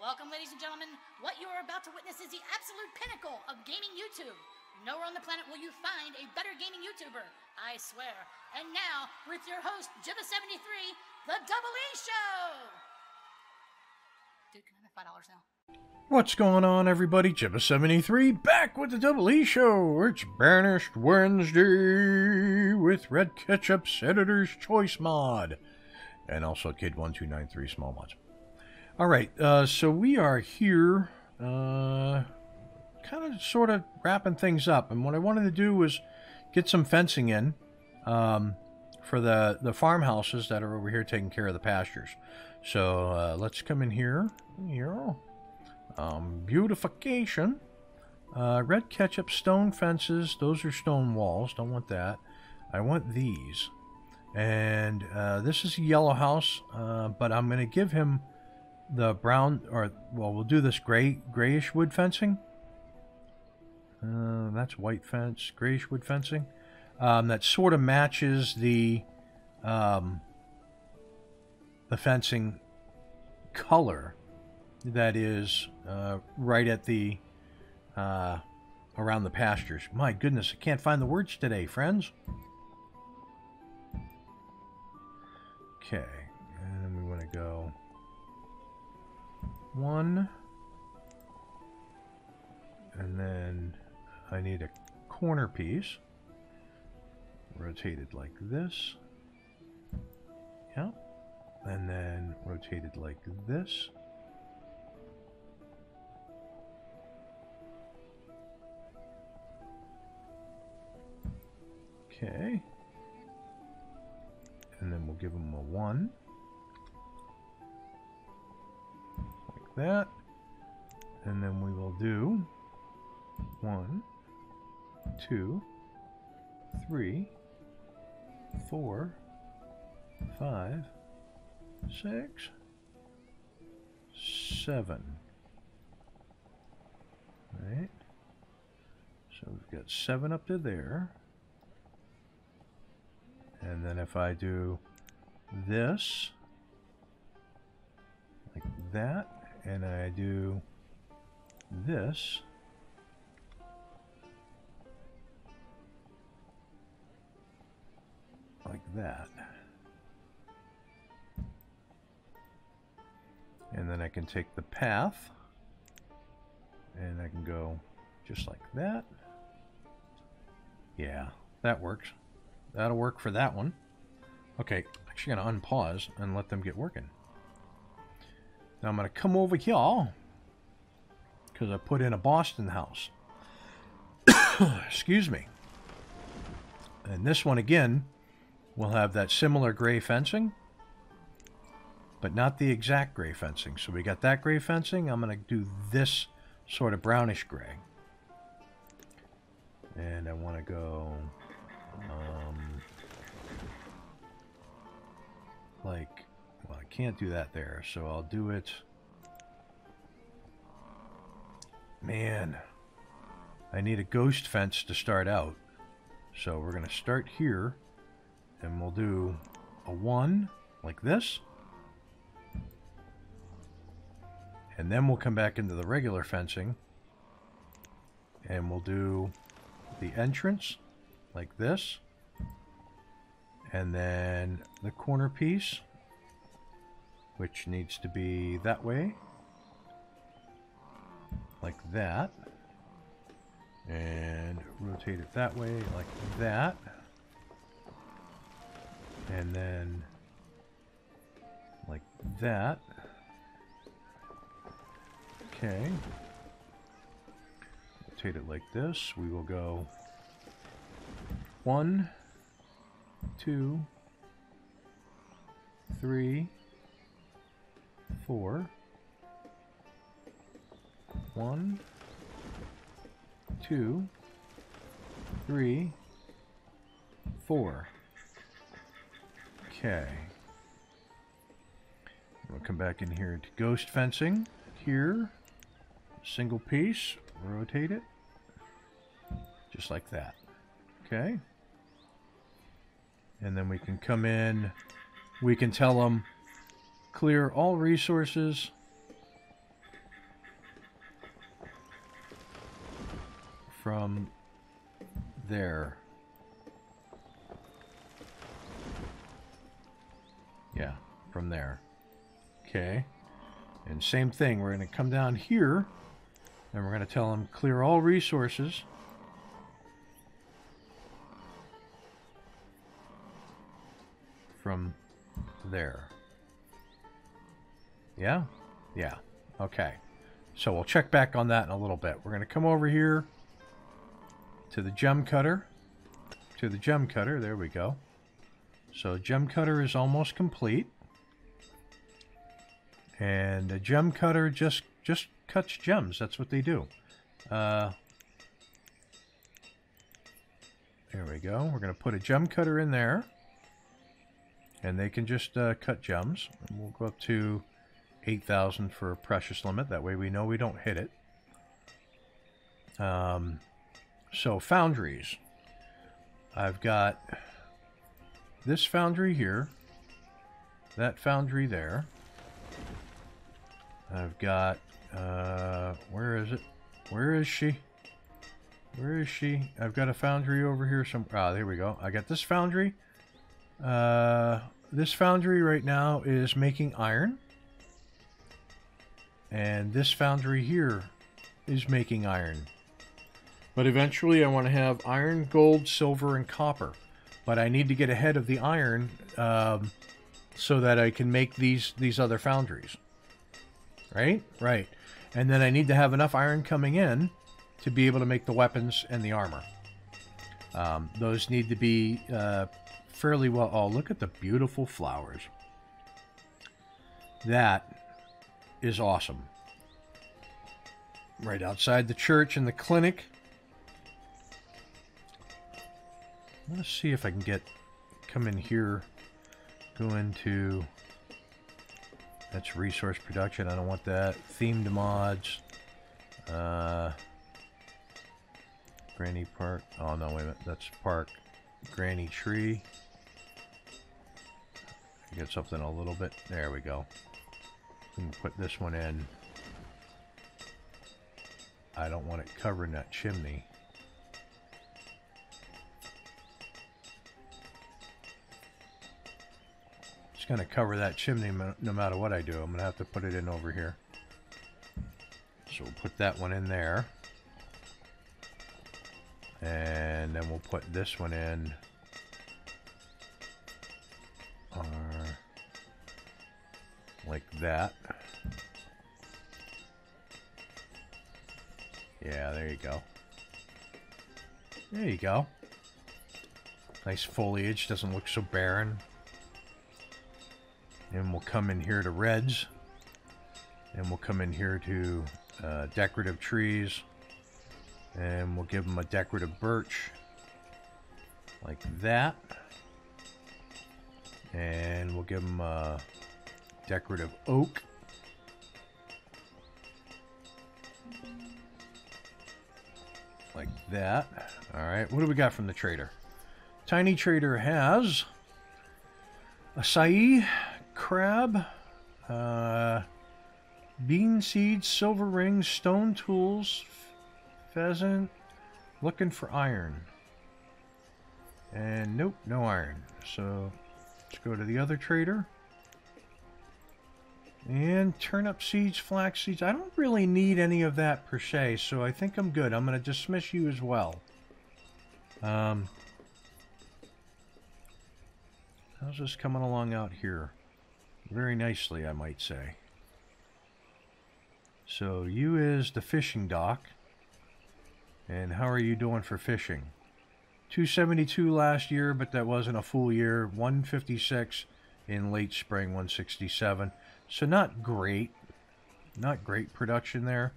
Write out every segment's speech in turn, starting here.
Welcome, ladies and gentlemen. What you are about to witness is the absolute pinnacle of gaming YouTube. Nowhere on the planet will you find a better gaming YouTuber, I swear. And now, with your host, Jibba73, the DoubleEShow! Dude, can I have $5 now? What's going on, everybody? Jibba73 back with the DoubleEShow. It's Banished Wednesday with Red Ketchup's Editor's Choice mod. And also Kid1293 small mods. Alright, so we are here, kind of sort of wrapping things up. And what I wanted to do was get some fencing in for the farmhouses that are over here taking care of the pastures. So let's come in here. Beautification. Red Ketchup stone fences. Those are stone walls. Don't want that. I want these. And this is a yellow house, but I'm going to give him the brown, or, well, we'll do this grayish wood fencing. That's white fence, grayish wood fencing. That sort of matches the fencing color that is right at the around the pastures. My goodness, I can't find the words today, friends. Okay, and then we want to go 1, and then I need a corner piece rotated like this. Yeah, and then rotated like this. Okay, and then we'll give them a 1 like that, and then we will do 1, 2, 3, 4, 5, 6, 7. Right, so we've got 7 up to there. And then if I do this, like that, and I do this, like that, and then I can take the path, and I can go just like that. Yeah, that works. That'll work for that one. Okay, actually gonna unpause and let them get working. Now I'm gonna come over here because I put in a Boston house. Excuse me. And this one again will have that similar gray fencing, but not the exact gray fencing. So we got that gray fencing. I'm gonna do this sort of brownish gray. And I want to go like, well, I can't do that there, so I'll do it. Man, I need a ghost fence to start out. So we're going to start here, and we'll do a 1 like this. And then we'll come back into the regular fencing, and we'll do the entrance like this, and then the corner piece, which needs to be that way, like that, and rotate it that way like that, and then like that. Okay, rotate it like this. We will go 1, 2, 3, 4. 1, 2, 3, 4. Okay. We'll come back in here to ghost fencing. Here, single piece, rotate it, just like that. Okay. And then we can come in, we can tell them clear all resources from there. Yeah, from there. Okay. And same thing, we're going to come down here, and we're going to tell them clear all resources. From there. Yeah? Yeah. Okay. So we'll check back on that in a little bit. We're going to come over here to the gem cutter. To the gem cutter. There we go. So gem cutter is almost complete. And a gem cutter just cuts gems. That's what they do. There we go. We're going to put a gem cutter in there. And they can just cut gems. And we'll go up to 8,000 for a precious limit. That way we know we don't hit it. So foundries. I've got this foundry here. That foundry there. I've got, where is it? Where is she? Where is she? I've got a foundry over here. There we go. I got this foundry. This foundry right now is making iron. And this foundry here is making iron. But eventually I want to have iron, gold, silver, and copper. But I need to get ahead of the iron so that I can make these other foundries. Right? Right. And then I need to have enough iron coming in to be able to make the weapons and the armor. Those need to be fairly well... Oh, look at the beautiful flowers. That is awesome. Right outside the church and the clinic. Let's see if I can come in here, go into... That's resource production. I don't want that. Themed mods. Granny Park. Oh, no, wait a minute. That's Park. Granny Tree. Get something a little bit. There we go. We can put this one in. I don't want it covering that chimney. It's going to cover that chimney no matter what I do. I'm going to have to put it in over here. So we'll put that one in there. And then we'll put this one in. Like that. Yeah, there you go. There you go. Nice foliage, doesn't look so barren. And we'll come in here to reds. And we'll come in here to decorative trees. And we'll give them a decorative birch. Like that. And we'll give them a decorative oak. Like that. Alright, what do we got from the trader? Tiny Trader has acai, crab, bean seeds, silver rings, stone tools, pheasant, looking for iron. And nope, no iron. So let's go to the other trader. And turnip seeds, flax seeds. I don't really need any of that per se, so I think I'm good. I'm going to dismiss you as well. How's this coming along out here? Very nicely, I might say. So you is the fishing dock. And how are you doing for fishing? 272 last year, but that wasn't a full year. 156 in late spring, 167. So not great. Not great production there.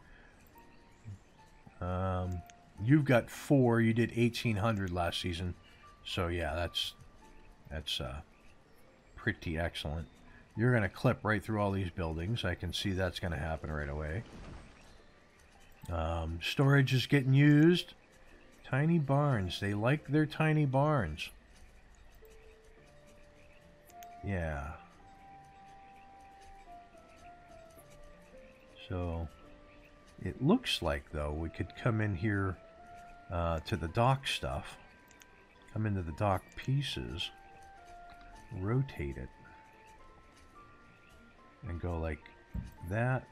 You've got 4. You did 1,800 last season. So yeah, that's pretty excellent. You're going to clip right through all these buildings. I can see that's going to happen right away. Storage is getting used. Tiny barns. They like their tiny barns. Yeah. So, it looks like, though, we could come in here to the dock stuff. Come into the dock pieces, rotate it, and go like that,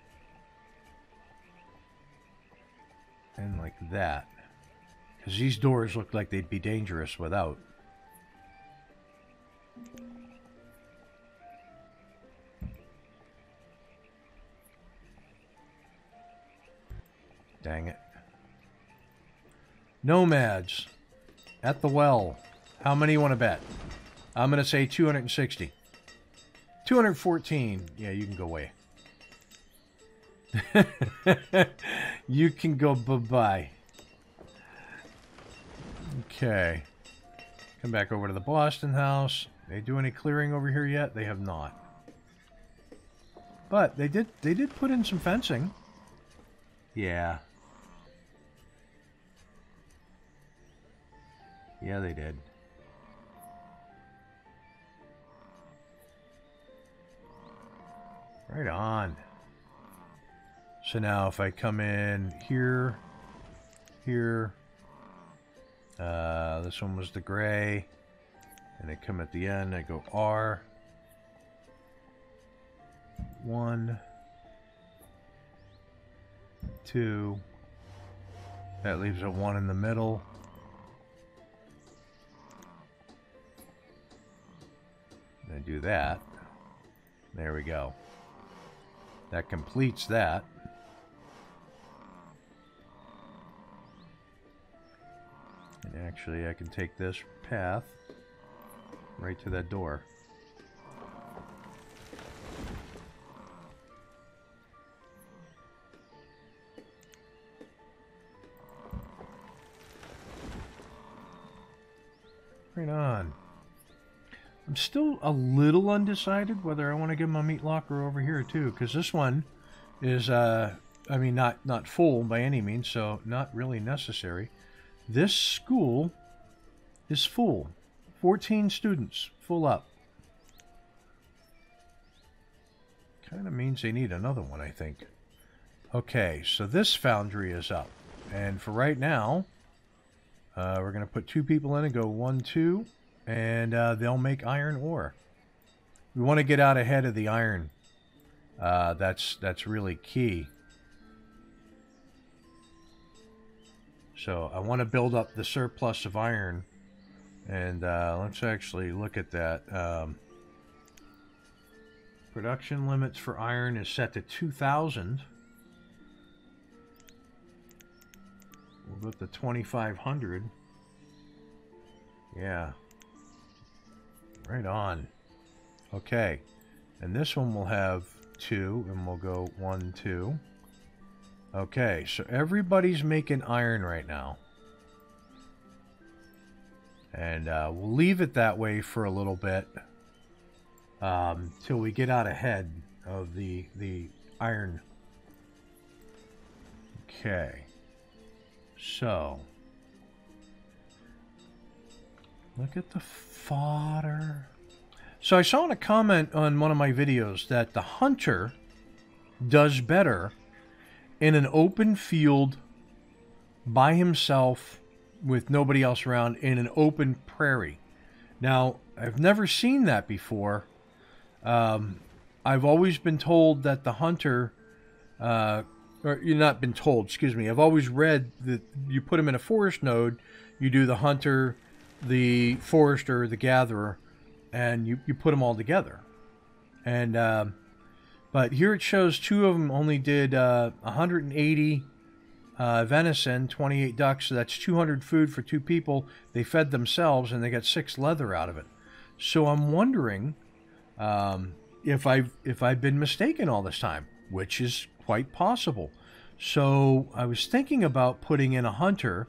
and like that. Because these doors look like they'd be dangerous without. Dang it. Nomads at the well. How many you want to bet? I'm going to say 260. 214. Yeah, you can go away. You can go bye-bye. Okay. Come back over to the Boston house. They do any clearing over here yet? They have not. But they did put in some fencing. Yeah. Yeah, they did. Right on. So now if I come in here, here, this one was the gray, and I come at the end, I go R, 1, 2, that leaves a 1 in the middle. I do that. There we go. That completes that. And actually, I can take this path right to that door. Right on. I'm still a little undecided whether I want to get my meat locker over here too, because this one is, I mean, not full by any means, so not really necessary. This school is full. 14 students, full up. Kind of means they need another one, I think. Okay, so this foundry is up. And for right now, we're going to put 2 people in and go 1, 2. And they'll make iron ore. We want to get out ahead of the iron. That's really key. So I want to build up the surplus of iron. And let's actually look at that. Production limits for iron is set to 2,000. We'll go to 2,500. Yeah. Right on. Okay. And this one will have 2, and we'll go 1, 2. Okay, so everybody's making iron right now. And we'll leave it that way for a little bit. Till we get out ahead of the iron. Okay. So. Look at the fodder. So I saw in a comment on one of my videos that the hunter does better in an open field by himself with nobody else around in an open prairie. Now, I've never seen that before. I've always been told that the hunter, or you've not been told, excuse me. I've always read that you put him in a forest node, you do the hunter, the forester, the gatherer, and you put them all together. And but here it shows 2 of them only did 180 venison, 28 ducks, so that's 200 food for 2 people. They fed themselves and they got 6 leather out of it. So I'm wondering if I've been mistaken all this time, which is quite possible. So I was thinking about putting in a hunter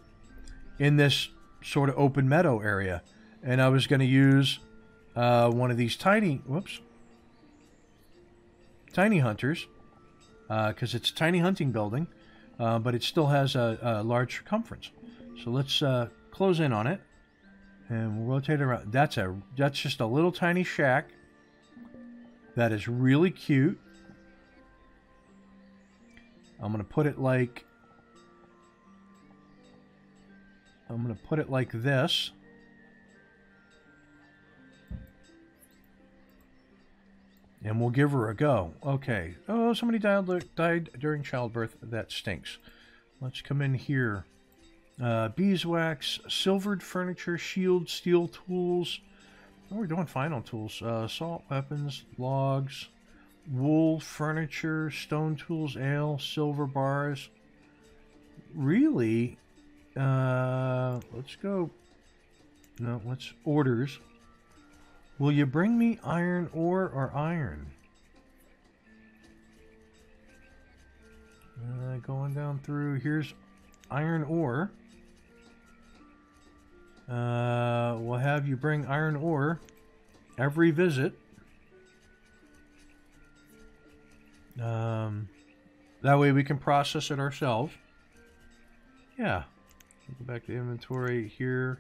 in this sort of open meadow area, and I was going to use one of these tiny hunters, because it's a tiny hunting building, but it still has a large circumference. So let's close in on it, and we'll rotate it around. That's just a little tiny shack that is really cute. I'm going to put it like I'm going to put it like this. And we'll give her a go. Okay. Oh, somebody died during childbirth. That stinks. Let's come in here. Beeswax, silvered furniture, shield, steel tools. Oh, we're doing final tools. Salt weapons, logs, wool, furniture, stone tools, ale, silver bars. Really? Let's go. No, let's orders. Will you bring me iron ore or iron? Going down through. Here's iron ore. We'll have you bring iron ore every visit. That way we can process it ourselves. Yeah. We'll go back to inventory here.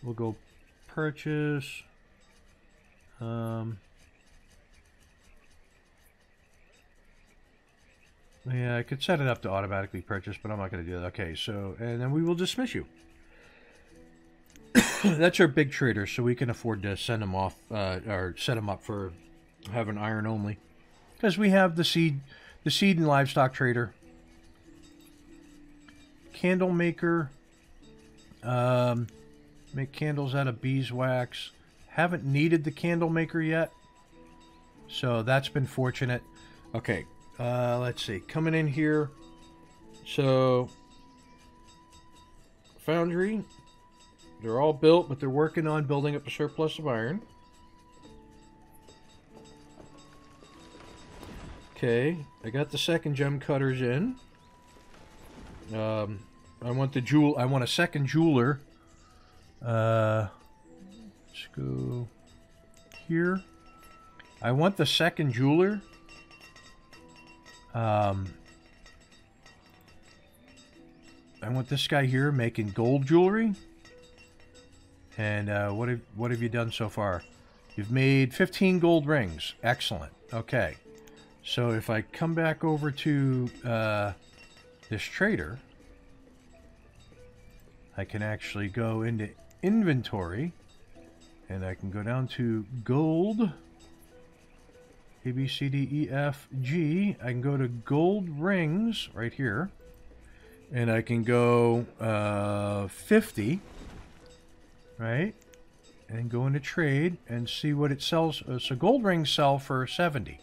We'll go purchase. Yeah, I could set it up to automatically purchase, but I'm not going to do that. Okay, so, and then we will dismiss you. That's our big trader, so we can afford to send them off, or set them up for having iron only. Because we have the seed and livestock trader. Candle maker. Make candles out of beeswax. Haven't needed the candle maker yet. So that's been fortunate. Okay, let's see. Coming in here. So, foundry. They're all built, but they're working on building up a surplus of iron. Okay, I got the second gem cutters in. I want a second jeweler. Let's go here. I want the second jeweler. I want this guy here making gold jewelry. And what have you done so far? You've made 15 gold rings. Excellent. Okay. So if I come back over to this trader, I can actually go into inventory, and I can go down to gold, A, B, C, D, E, F, G. I can go to gold rings right here, and I can go 50, right? And go into trade and see what it sells. So gold rings sell for 70.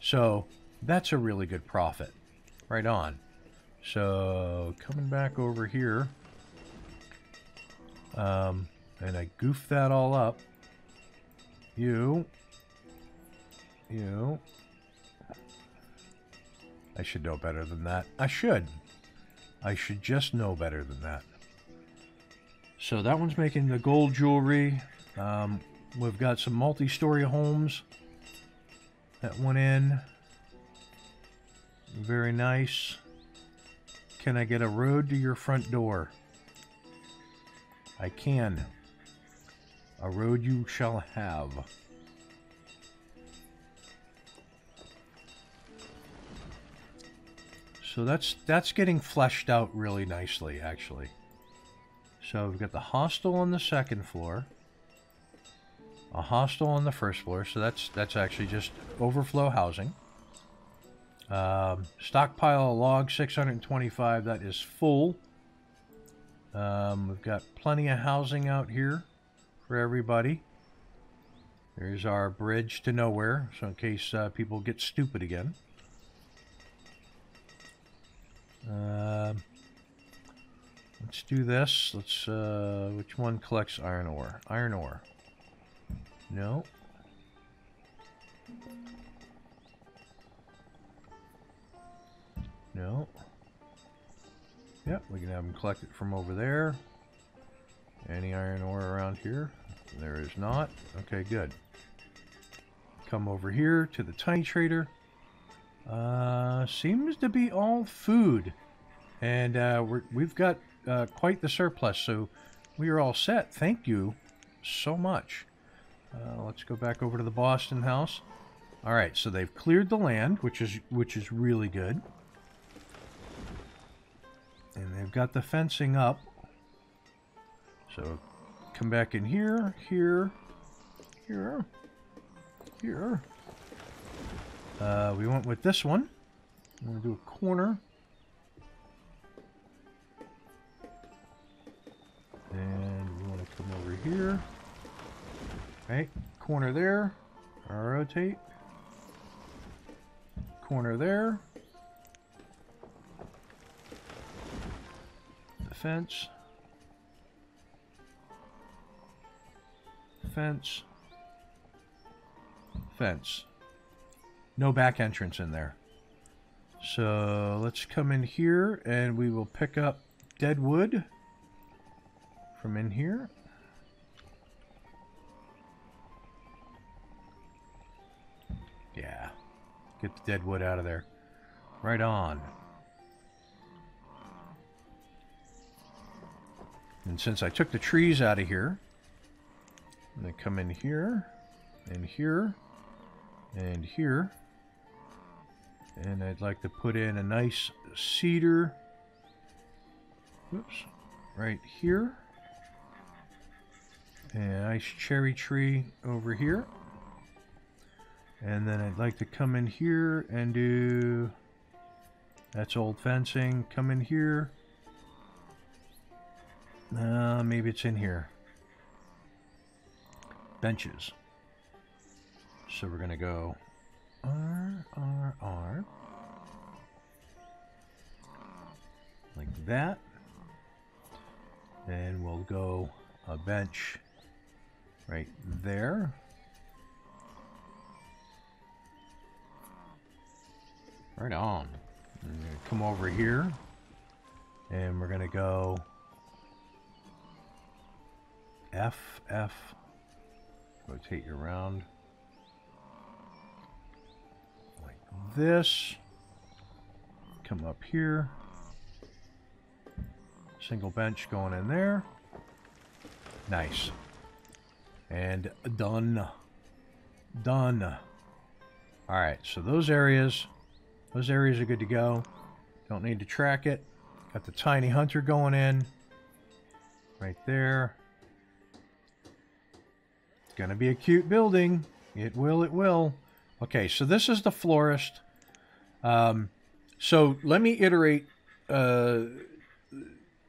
So that's a really good profit. Right on. So coming back over here. And I goofed that all up. You. I should know better than that. I should just know better than that. So that one's making the gold jewelry. We've got some multi-story homes that went in. Very nice. Can I get a road to your front door? I can. A road you shall have. So that's getting fleshed out really nicely, actually. So we've got the hostel on the second floor, a hostel on the first floor. So that's actually just overflow housing. Stockpile of logs, 625. That is full. We've got plenty of housing out here for everybody. There's our bridge to nowhere, so in case people get stupid again. Let's do this. Let's, which one collects iron ore? Iron ore. No. No. Yep, we can have them collect it from over there. Any iron ore around here? There is not. Okay, good. Come over here to the tiny trader. Seems to be all food. And we've got quite the surplus, so we are all set. Thank you so much. Let's go back over to the Boston house. All right, so they've cleared the land, which is really good. And they've got the fencing up. So come back in here, here, here, here. We went with this one. I'm going to do a corner. And we want to come over here. Right, corner there. I'll rotate. Corner there. The fence. Fence. Fence. No back entrance in there. So let's come in here and we will pick up dead wood from in here. Yeah. Get the dead wood out of there. Right on. And since I took the trees out of here, I'm going to come in here, and here, and here. And I'd like to put in a nice cedar, oops, right here. And a nice cherry tree over here. And then I'd like to come in here and do, that's old fencing, come in here. Maybe it's in here. Benches. So we're going to go R. Like that. And we'll go a bench right there. Right on. I'm going to come over here. And we're going to go F. Rotate you around. Like this. Come up here. Single bench going in there. Nice. And done. Done. Alright, so those areas are good to go. Don't need to track it. Got the tiny hunter going in. Right there. It's gonna be a cute building. It will. Okay, so this is the florist. So let me iterate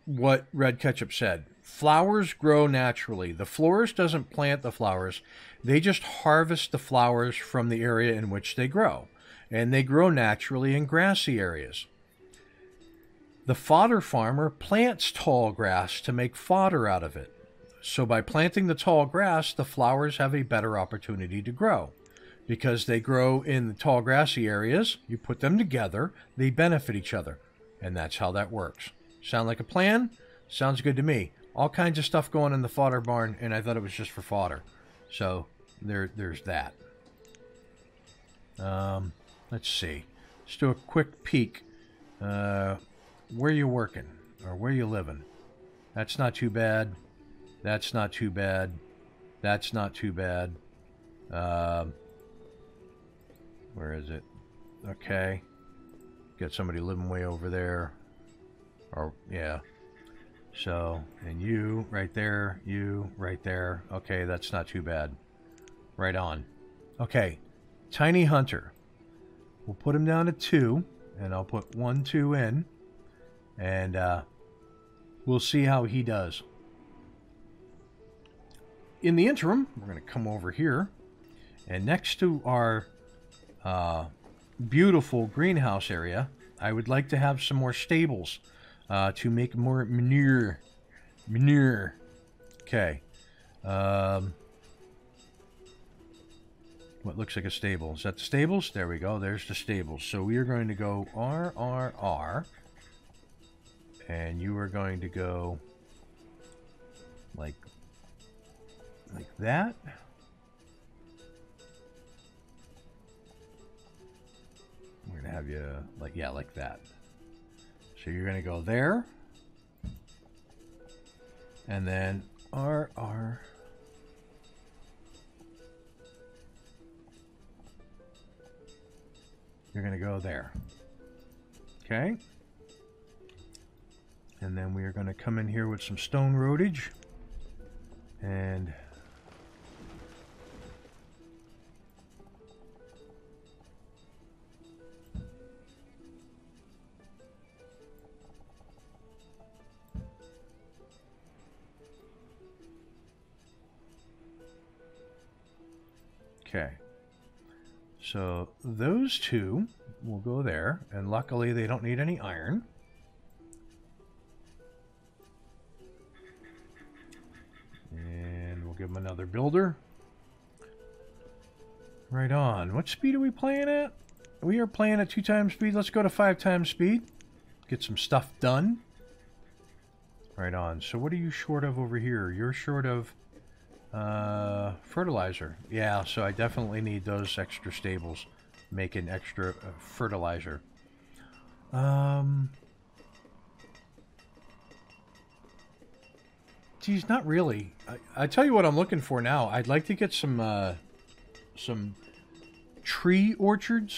what Red Ketchup said. Flowers grow naturally. The florist doesn't plant the flowers. They just harvest the flowers from the area in which they grow. And they grow naturally in grassy areas. The fodder farmer plants tall grass to make fodder out of it. So by planting the tall grass, the flowers have a better opportunity to grow. Because they grow in the tall grassy areas, you put them together, they benefit each other. And that's how that works. Sound like a plan? Sounds good to me. All kinds of stuff going in the fodder barn, and I thought it was just for fodder. So there's that. Let's see. Let's do a quick peek. Where you working? Or where you living? That's not too bad. That's not too bad. That's not too bad. Where is it? Okay. Got somebody living way over there. Or, yeah. So, and you right there. You right there. Okay, that's not too bad. Right on. Okay. Tiny hunter. We'll put him down to 2. And I'll put 1, 2 in. And we'll see how he does. In the interim, we're going to come over here. And next to our beautiful greenhouse area, I would like to have some more stables to make more manure. Okay. What looks like a stable. Is that the stables? There we go. There's the stables. So we are going to go R. And you are going to go like that. We're going to have you like that. So you're going to go there. And then R. You're going to go there. Okay. And then we are going to come in here with some stone roadage. And okay, so those two will go there, and luckily they don't need any iron. And we'll give them another builder. Right on. What speed are we playing at? We are playing at 2 times speed. Let's go to 5 times speed. Get some stuff done. Right on. So what are you short of over here? You're short of fertilizer. Yeah, so I definitely need those extra stables. Making extra fertilizer. Geez, not really. I tell you what I'm looking for now. I'd like to get some tree orchard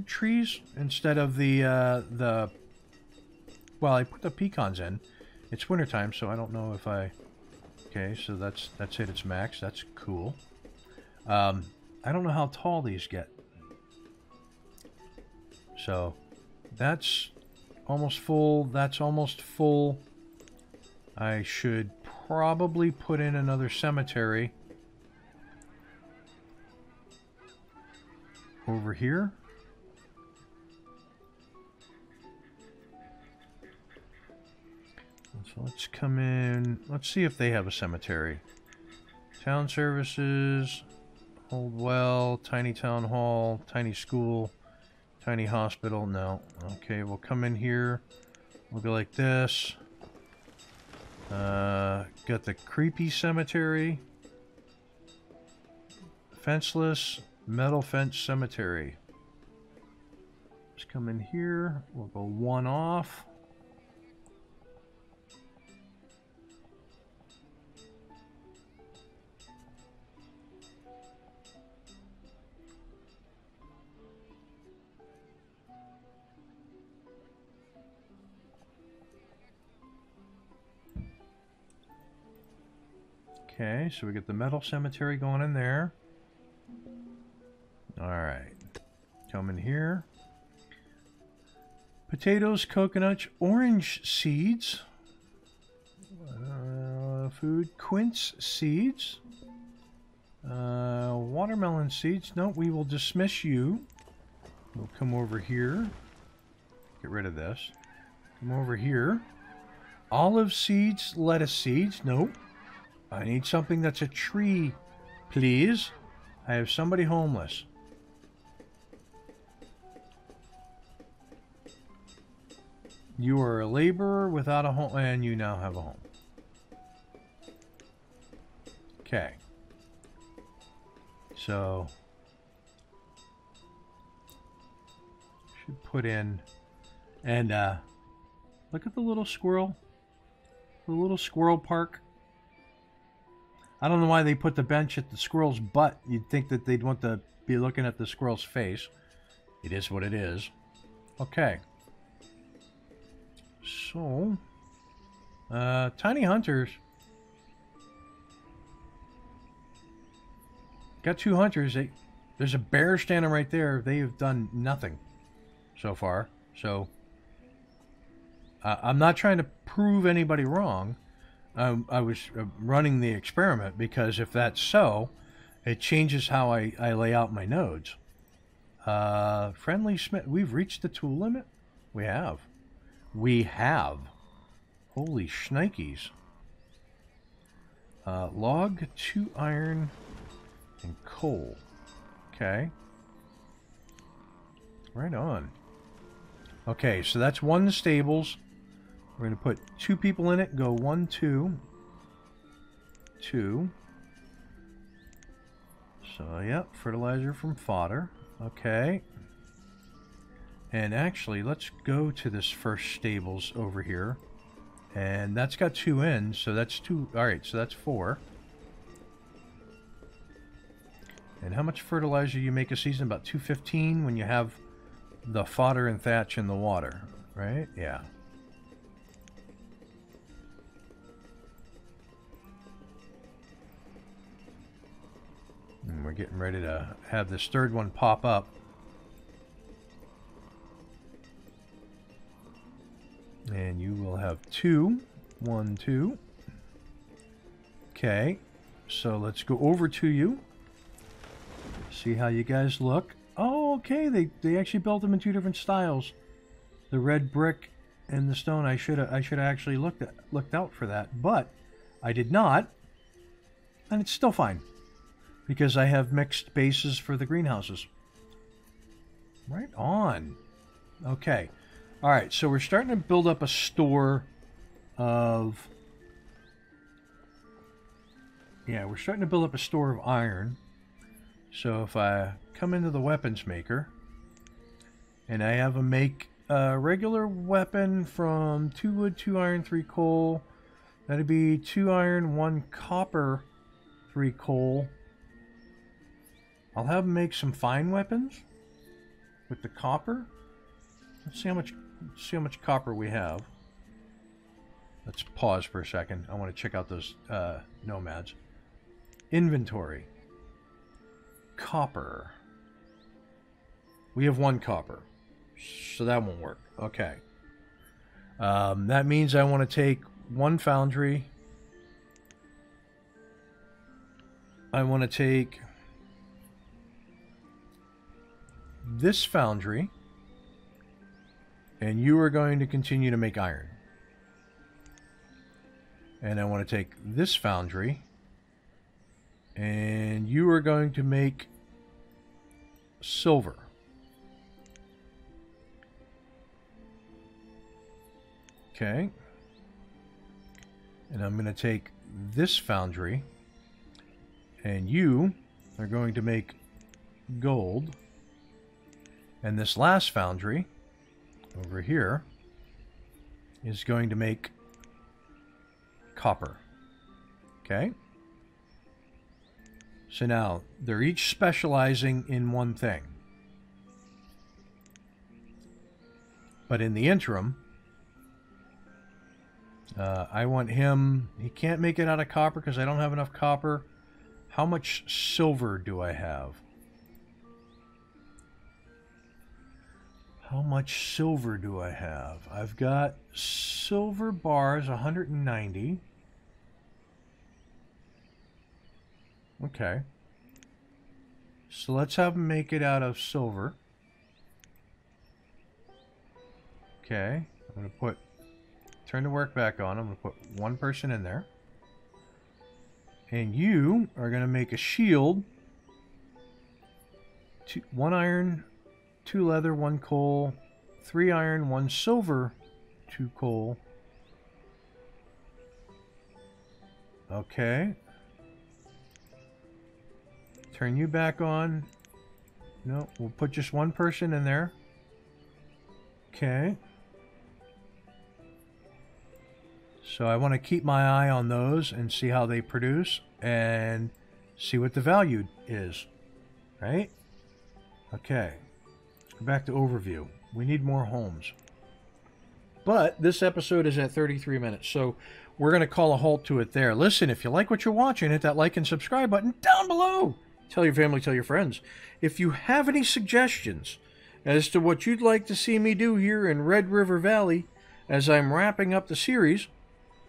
trees instead of the. Well, I put the pecans in. It's wintertime, so I don't know if I. Okay, so that's hit its max. That's cool. I don't know how tall these get. So that's almost full. That's almost full. I should probably put in another cemetery over here. So let's come in. Let's see if they have a cemetery. Town services, old well, tiny town hall, tiny school, tiny hospital. No. Okay, we'll come in here. We'll go like this. Got the creepy cemetery. Fenceless metal fence cemetery. Let's come in here. We'll go 1 off. Okay, so we get the metal cemetery going in there. Alright. Come in here. Potatoes, coconuts, orange seeds. Food, quince seeds. Watermelon seeds. No, we will dismiss you. We'll come over here. Get rid of this. Come over here. Olive seeds, lettuce seeds. Nope. I need something that's a tree, please. I have somebody homeless. You are a laborer without a home, and you now have a home. Okay. So, should put in, and look at the little squirrel. The little squirrel park. I don't know why they put the bench at the squirrel's butt. You'd think that they'd want to be looking at the squirrel's face. It is what it is. Okay. So, tiny hunters. Got 2 hunters. There's a bear standing right there. They have done nothing so far. So, I'm not trying to prove anybody wrong. I was running the experiment because if that's so, it changes how I lay out my nodes. Friendly Smith. We've reached the tool limit? We have. We have. Holy shnikes. Log, 2 iron, and coal. Okay. Right on. Okay, so that's 1 stables. We're going to put 2 people in it. Go 1, 2. 2. So, yep, fertilizer from fodder. Okay. And actually, let's go to this first stables over here. And that's got 2 in, so that's 2. Alright, so that's 4. And how much fertilizer you make a season? About 215 when you have the fodder and thatch in the water, right? Yeah. And we're getting ready to have this third one pop up. And you will have 2. 1, 2. Okay. So let's go over to you. See how you guys look. Oh, okay. They actually built them in 2 different styles. The red brick and the stone. I should have actually looked out for that, but I did not. And it's still fine because I have mixed bases for the greenhouses. Right on. Okay. All right. So we're starting to build up a store of. Yeah, we're starting to build up a store of iron. So if I come into the weapons maker and I have them make a regular weapon from 2 wood, 2 iron, 3 coal, that'd be 2 iron, 1 copper, 3 coal. I'll have them make some fine weapons with the copper. Let's see how much copper we have. Let's pause for a second. I want to check out those nomads. Inventory. Copper. We have 1 copper. So that won't work. Okay. That means I want to take 1 foundry. I want to take this foundry. And you are going to continue to make iron. And I want to take this foundry. And you are going to make silver. Okay. And I'm going to take this foundry. And you are going to make gold. And this last foundry over here is going to make copper. Okay. So now, they're each specializing in one thing. But in the interim, I want him... He can't make it out of copper because I don't have enough copper. How much silver do I have? How much silver do I have? I've got silver bars, 190. Okay. So let's have him make it out of silver. Okay. I'm going to put... Turn the work back on. I'm going to put 1 person in there. And you are going to make a shield. 1 iron, 2 leather, 1 coal, 3 iron, 1 silver, 2 coal. Okay. Turn you back on. No, we'll put just 1 person in there. Okay. So I want to keep my eye on those and see how they produce and see what the value is. Right? Okay. Let's go back to overview. We need more homes. But this episode is at 33 minutes, so we're going to call a halt to it there. Listen, if you like what you're watching, hit that like and subscribe button down below. Tell your family, tell your friends. If you have any suggestions as to what you'd like to see me do here in Red River Valley as I'm wrapping up the series,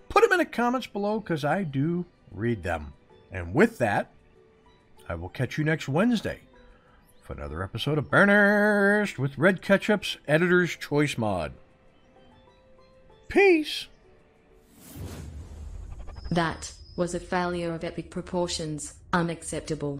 put them in the comments below because I do read them. And with that, I will catch you next Wednesday for another episode of Banished with Red Ketchup's Editor's Choice Mod. Peace! That was a failure of epic proportions, unacceptable.